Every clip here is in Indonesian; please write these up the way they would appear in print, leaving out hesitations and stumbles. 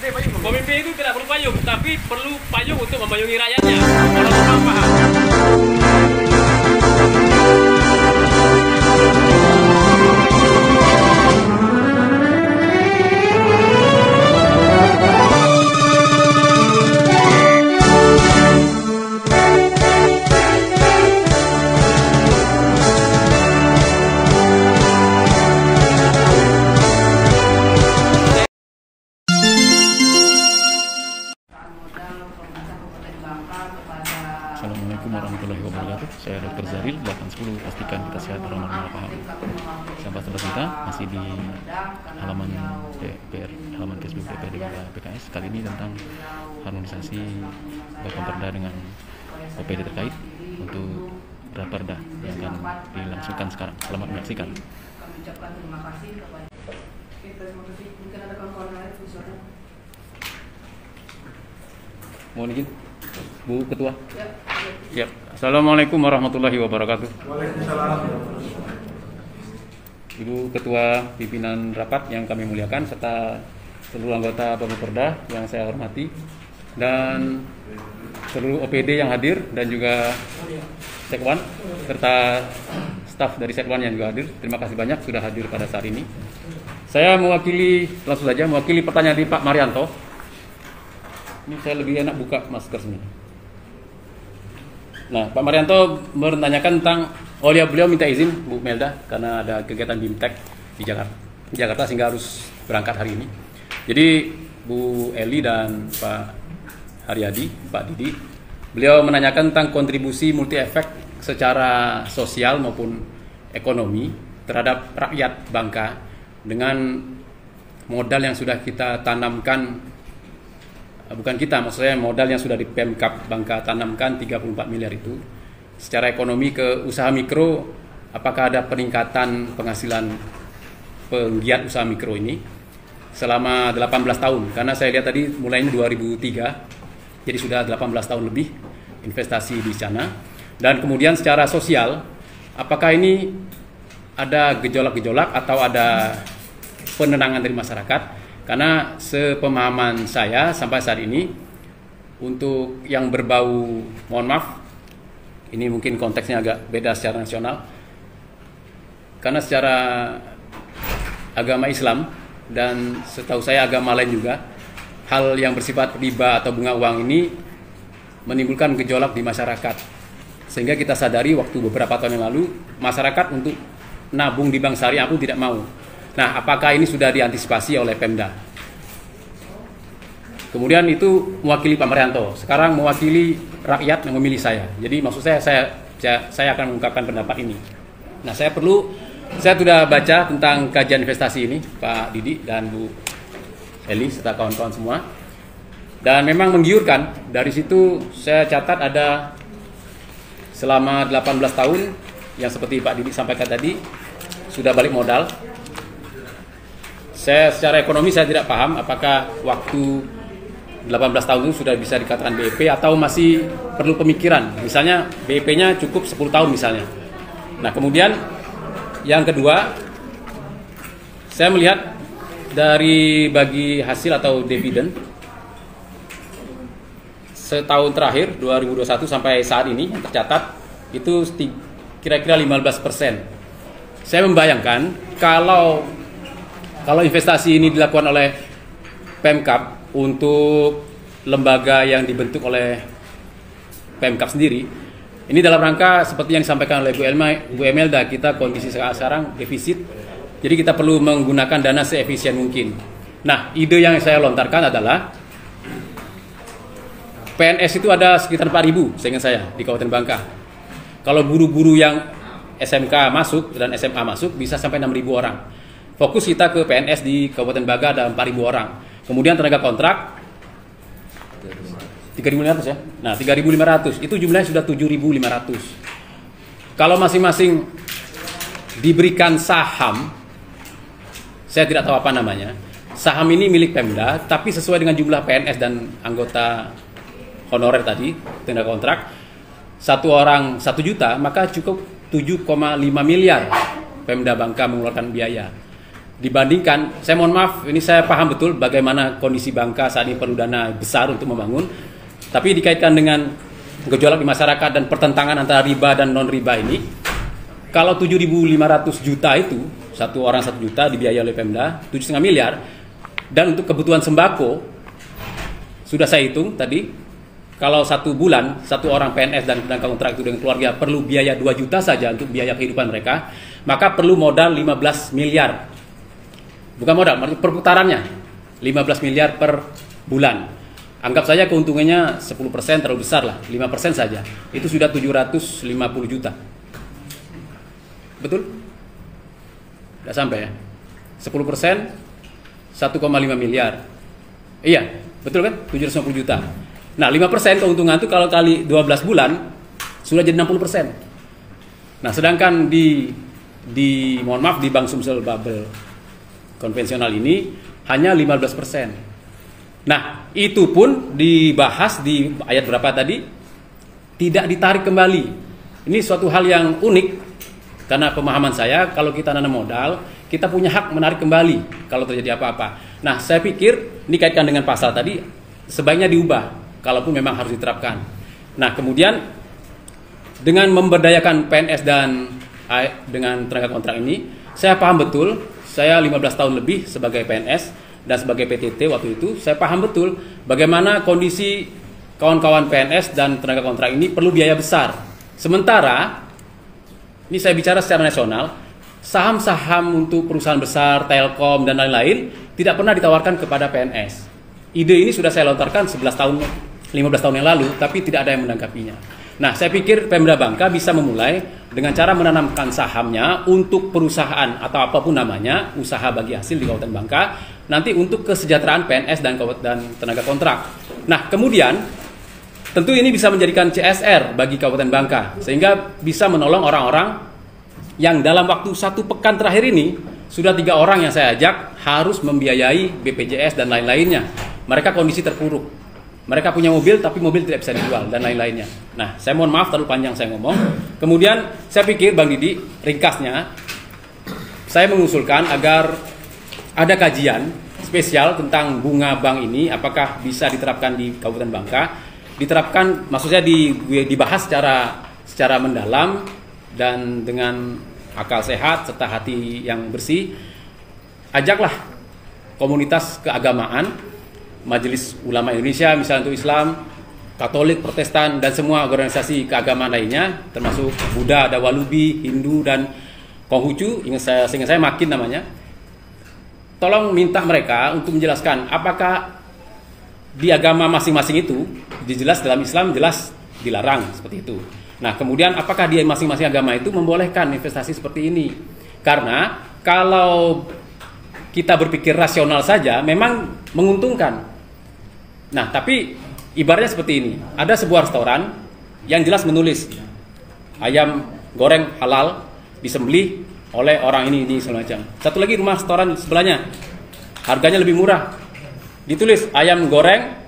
Pemimpin itu tidak perlu payung, tapi perlu payung untuk memayungi rakyatnya. Orang paham. Assalamualaikum warahmatullahi wabarakatuh. Saya Dr. Zaril 810. Pastikan kita sehat, ramah paham. Sahabat kita masih di halaman halaman Facebook DPRD PKS. Kali ini tentang harmonisasi Bapemperda dengan OPD terkait untuk Raperda yang akan dilangsungkan sekarang. Selamat menyaksikan. Kami ucapkan terima kasih kepada mungkin ada kawan-kawan lain suara. Mohon izin, Bu Ketua. Ya. Assalamualaikum warahmatullahi wabarakatuh. Waalaikumsalam. Ibu Ketua Pimpinan Rapat yang kami muliakan, serta seluruh anggota Bapemperda yang saya hormati, dan seluruh OPD yang hadir, dan juga Sekwan, serta staf dari Sekwan yang juga hadir. Terima kasih banyak sudah hadir pada saat ini. Saya langsung saja mewakili pertanyaan dari Pak Marianto. Ini saya lebih enak buka masker sini. Nah, Pak Marianto menanyakan tentang, beliau minta izin Bu Melda karena ada kegiatan BIMTEK di Jakarta sehingga harus berangkat hari ini. Jadi Bu Eli dan Pak Haryadi, Pak Didi, beliau menanyakan tentang kontribusi multi efek secara sosial maupun ekonomi terhadap rakyat Bangka dengan modal yang sudah kita tanamkan. Bukan kita, maksudnya modal yang sudah di Pemkab Bangka tanamkan 34 miliar itu. Secara ekonomi ke usaha mikro, apakah ada peningkatan penghasilan penggiat usaha mikro ini selama 18 tahun? Karena saya lihat tadi mulainya 2003, jadi sudah 18 tahun lebih investasi di sana. Dan kemudian secara sosial, apakah ini ada gejolak-gejolak atau ada penenangan dari masyarakat? Karena sepemahaman saya sampai saat ini, untuk yang berbau, mohon maaf, ini mungkin konteksnya agak beda secara nasional, karena secara agama Islam dan setahu saya agama lain juga, hal yang bersifat riba atau bunga uang ini menimbulkan gejolak di masyarakat, sehingga kita sadari waktu beberapa tahun yang lalu masyarakat untuk nabung di bank syariah pun tidak mau. Nah, apakah ini sudah diantisipasi oleh Pemda? Kemudian itu mewakili Pak Marianto. Sekarang mewakili rakyat yang memilih saya. Jadi maksud saya akan mengungkapkan pendapat ini. Nah, saya sudah baca tentang kajian investasi ini, Pak Didi dan Bu Eli serta kawan-kawan semua. Dan memang menggiurkan. Dari situ saya catat ada selama 18 tahun yang seperti Pak Didi sampaikan tadi sudah balik modal. Saya secara ekonomi saya tidak paham apakah waktu 18 tahun itu sudah bisa dikatakan BEP atau masih perlu pemikiran. Misalnya BEP-nya cukup 10 tahun misalnya. Nah, kemudian yang kedua, saya melihat dari bagi hasil atau dividen setahun terakhir 2021 sampai saat ini yang tercatat itu kira-kira 15%. Saya membayangkan kalau investasi ini dilakukan oleh Pemkab untuk lembaga yang dibentuk oleh Pemkab sendiri, ini dalam rangka seperti yang disampaikan oleh Bu Emelda, kita kondisi sekarang defisit, jadi kita perlu menggunakan dana seefisien mungkin. Nah, ide yang saya lontarkan adalah PNS itu ada sekitar 4.000 seingat saya di Kabupaten Bangka. Kalau guru-guru yang SMK masuk dan SMA masuk bisa sampai 6.000 orang. Fokus kita ke PNS di Kabupaten Bangka ada 4.000 orang. Kemudian tenaga kontrak 3.500 ya. Nah, 3.500 itu jumlahnya sudah 7.500. Kalau masing-masing diberikan saham, saya tidak tahu apa namanya. Saham ini milik Pemda, tapi sesuai dengan jumlah PNS dan anggota honorer tadi, tenaga kontrak, satu orang 1 juta, maka cukup 7,5 miliar Pemda Bangka mengeluarkan biaya. dibandingkan, saya mohon maaf, ini saya paham betul bagaimana kondisi Bangka saat ini perlu dana besar untuk membangun, tapi dikaitkan dengan gejolak di masyarakat dan pertentangan antara riba dan non riba ini, kalau 7.500 juta itu satu orang 1 juta dibiayai oleh Pemda 7,5 miliar, dan untuk kebutuhan sembako sudah saya hitung tadi, kalau 1 bulan satu orang PNS dan tenaga kontrak itu dengan keluarga perlu biaya 2 juta saja untuk biaya kehidupan mereka, maka perlu modal 15 miliar. Bukan modal, perputarannya 15 miliar per bulan. Anggap saja keuntungannya 10%, terlalu besar lah, 5% saja. Itu sudah 750 juta. Betul? Tidak sampai ya? 10%, 1,5 miliar. Iya, betul kan? 750 juta. Nah, 5% keuntungan itu kalau kali 12 bulan, sudah jadi 60%. Nah, sedangkan mohon maaf, di Bank Sumsel Bubble konvensional ini hanya 15%. Nah, itu pun dibahas di ayat berapa tadi? Tidak ditarik kembali. Ini suatu hal yang unik, karena pemahaman saya, kalau kita nanam modal, kita punya hak menarik kembali kalau terjadi apa-apa. Nah, saya pikir ini kaitkan dengan pasal tadi, sebaiknya diubah, kalaupun memang harus diterapkan. Nah, kemudian dengan memberdayakan PNS dan dengan tenaga kontrak ini, saya paham betul. Saya 15 tahun lebih sebagai PNS dan sebagai PTT waktu itu, saya paham betul bagaimana kondisi kawan-kawan PNS dan tenaga kontrak ini perlu biaya besar. Sementara, ini saya bicara secara nasional, saham-saham untuk perusahaan besar, Telkom dan lain-lain tidak pernah ditawarkan kepada PNS. Ide ini sudah saya lontarkan 15 tahun yang lalu, tapi tidak ada yang menanggapinya. Nah, saya pikir Pemda Bangka bisa memulai dengan cara menanamkan sahamnya untuk perusahaan atau apapun namanya, usaha bagi hasil di Kabupaten Bangka, nanti untuk kesejahteraan PNS dan tenaga kontrak. Nah, kemudian tentu ini bisa menjadikan CSR bagi Kabupaten Bangka, sehingga bisa menolong orang-orang yang dalam waktu 1 pekan terakhir ini, sudah 3 orang yang saya ajak harus membiayai BPJS dan lain-lainnya. Mereka kondisi terpuruk. Mereka punya mobil, tapi mobil tidak bisa dijual, dan lain-lainnya. Nah, saya mohon maaf terlalu panjang saya ngomong. Kemudian, saya pikir Bang Didi, ringkasnya, saya mengusulkan agar ada kajian spesial tentang bunga bank ini, apakah bisa diterapkan di Kabupaten Bangka. Diterapkan, maksudnya dibahas secara mendalam, dan dengan akal sehat, serta hati yang bersih. Ajaklah komunitas keagamaan, Majelis Ulama Indonesia misalnya untuk Islam, Katolik, Protestan, dan semua organisasi keagamaan lainnya, termasuk Buddha, ada Walubi, Hindu, dan Konghucu, sehingga saya makin namanya. Tolong minta mereka untuk menjelaskan apakah di agama masing-masing itu, dijelas dalam Islam jelas dilarang seperti itu. Nah, kemudian apakah di masing-masing agama itu membolehkan investasi seperti ini? Karena kalau kita berpikir rasional saja memang menguntungkan. Nah, tapi ibaratnya seperti ini. Ada sebuah restoran yang jelas menulis ayam goreng halal disembelih oleh orang ini semacam. Satu lagi rumah restoran sebelahnya, harganya lebih murah. Ditulis ayam goreng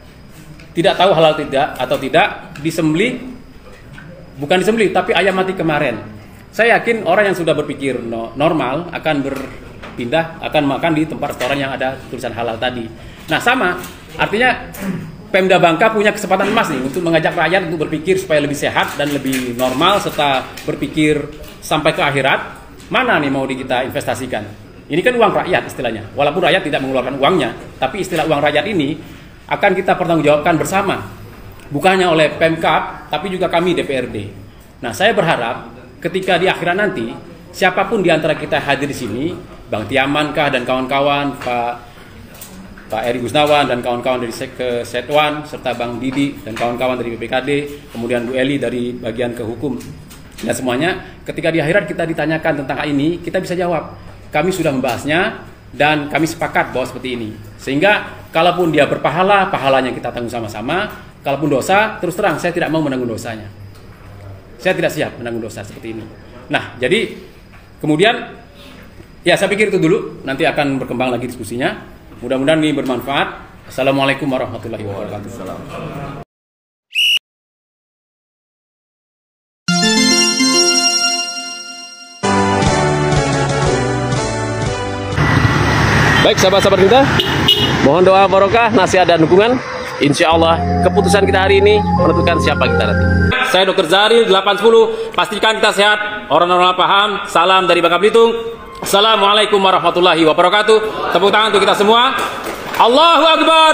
tidak tahu halal atau tidak, disembelih, bukan disembelih tapi ayam mati kemarin. Saya yakin orang yang sudah berpikir normal akan berpindah, akan makan di tempat restoran yang ada tulisan halal tadi. Nah, sama, artinya Pemda Bangka punya kesempatan emas nih untuk mengajak rakyat untuk berpikir supaya lebih sehat dan lebih normal, serta berpikir sampai ke akhirat, mana nih mau kita investasikan. Ini kan uang rakyat istilahnya, walaupun rakyat tidak mengeluarkan uangnya, tapi istilah uang rakyat ini akan kita pertanggungjawabkan bersama, bukannya oleh Pemkab, tapi juga kami DPRD. Nah, saya berharap ketika di akhirat nanti, siapapun di antara kita hadir di sini, Bang Tiaman kah dan kawan-kawan, Pak Eri Gusnawan dan kawan-kawan dari Setwan, serta Bang Didi dan kawan-kawan dari BPKD, kemudian Bu Eli dari bagian kehukum, dan semuanya, ketika di akhirat kita ditanyakan tentang hal ini, kita bisa jawab, kami sudah membahasnya dan kami sepakat bahwa seperti ini. Sehingga kalaupun dia berpahala, pahalanya kita tanggung sama-sama. Kalaupun dosa, terus terang saya tidak mau menanggung dosanya. Saya tidak siap menanggung dosa seperti ini. Nah, jadi kemudian ya saya pikir itu dulu, nanti akan berkembang lagi diskusinya. Mudah-mudahan ini bermanfaat. Assalamualaikum warahmatullahi wabarakatuh. Baik sahabat-sahabat kita, mohon doa barokah, nasihat dan dukungan. Insya Allah keputusan kita hari ini menentukan siapa kita nanti. Saya Dr. Zahri 810, pastikan kita sehat, orang-orang paham. Salam dari Bangka Belitung. Assalamualaikum warahmatullahi wabarakatuh. Tepuk tangan untuk kita semua. Allahu Akbar.